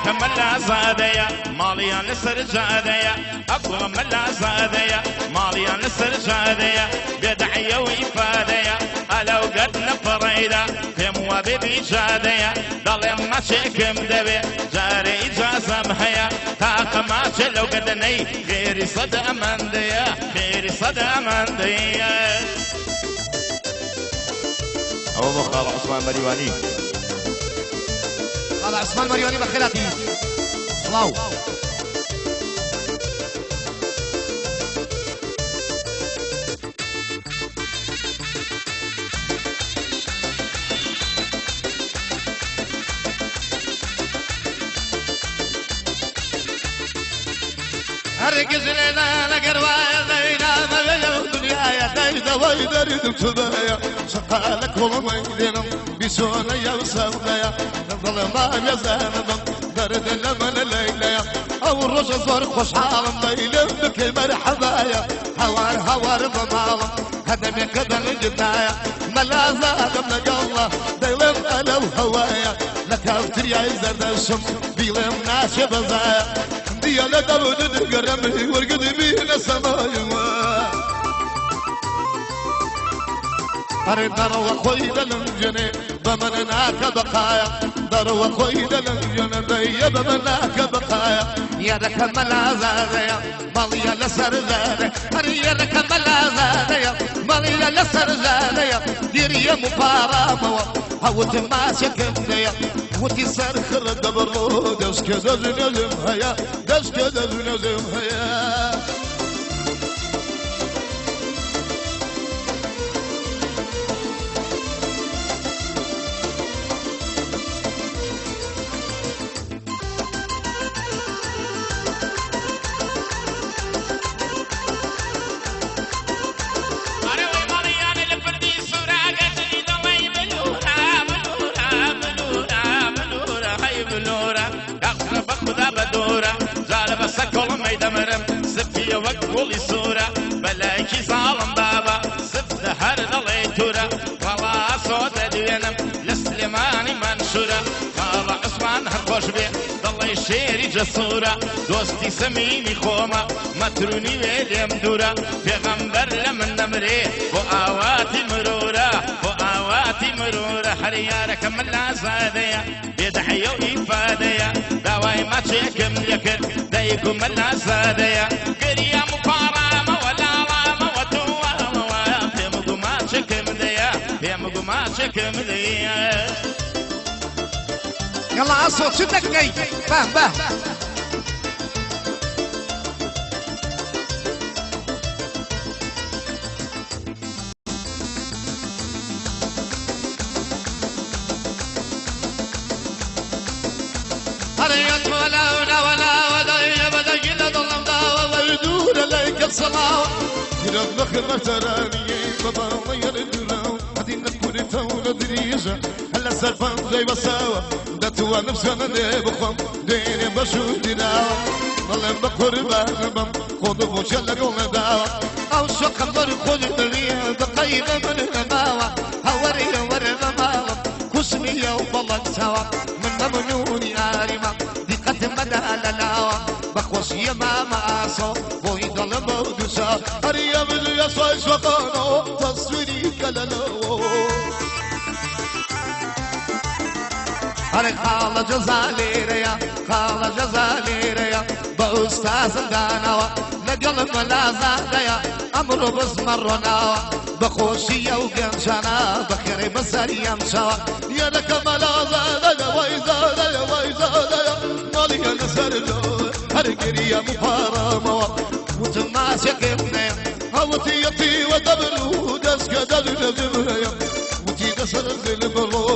خيارك ملا زادية ماليا نسر جادية أقوى ملا زادية ماليا نسر جادية بدعية وإفادية ألو قد نفريدة هم وبيبي جادية ضل ما شكم دبي جاري إجازة محيا تاق ما لو قد ني غيري صد أمان ديا غيري صد أمان ديا أبو خال عثمان مريواني خال عثمان مريواني بخيراتي صلاو هرقز لنا لقروايا ذينا مليا الدنيا يا دايدا ويدرد تبايا شقالك وما يدينم بسونا يا وسامنا نضل ما يزانم درد لمن الليلة او الرجل صار خوش عالم ليلة بك مرحبايا هوار بمالم هذا من كذا الجنايا ملا زادم لقالله ديلم انا وهوايا لك افتر يا زرد الشمس بيلم ناشي بزايا يا لا داود قرمي ورقد بينا سمايا أريد دروة خويدا لنجني بمنناك بقايا دروة خويدا لنجني بي بمنناك بقايا يا لك ملا زاديا ماليا لسر زاديا يا لك ملا زاديا ماليا لسر زاديا ديري مبارامة هوت ما شكمنيا وتي سرخر دبرو دش كذا زنزم هيا دش كذا زنزم هيا وقولي صورة بلاكي ظالم بابا سفت هرد ليتورة والله صوت دينم لسليماني منشورة قال عثمان هرخوش بيه ضل الشيري جسورة دوستي سميني خومة متروني ويليم دورة بيغمبر لمن نمري وآواتي مرورة وآواتي مرورة حريارك ملا زادية بيدحية وإفادية دواي ما تشيكم لكر دايكم ملا زادية قرية مقارامة ولا رامة وتوامة في مقماشكم ديا في مقماشكم ديا يلا عصو شدك جاي فاهم باه هريت ولا ودي بدك ظلم داوى ويدور عليك الصلاة كرب نخل تراني بابا غير الدراو هدي نكون تولى دريجة هلا سرفان زي بساوة دتوا نفسنا نبخم ديني بشو دراوة ظلم بقربان بم خذ بوشلك ومداوة أو شق الضرب خذ الريح دقيقة من الماوة هوري ورماوة كسمية وبلد سوا من ممنوني آرمة دقة مدى للاوة بخوص يما معاصو ويضل مودسا هريا من يسوي سوقانو تصويري كلالو هري خالة جزاليريا خالة جزاليريا بأستاذ دانوا لقلب لا زاديا أمر بس مرناوا بخوشية وقنشانا بخير بسري يمشوا يا لك ملا زاديا ويزاديا ويزاديا مالي نسر له هرقريا مفارمة وتماسك ابني هوتي يطي ودبلو دسك دجل زمهيا وتي دسر زلبرو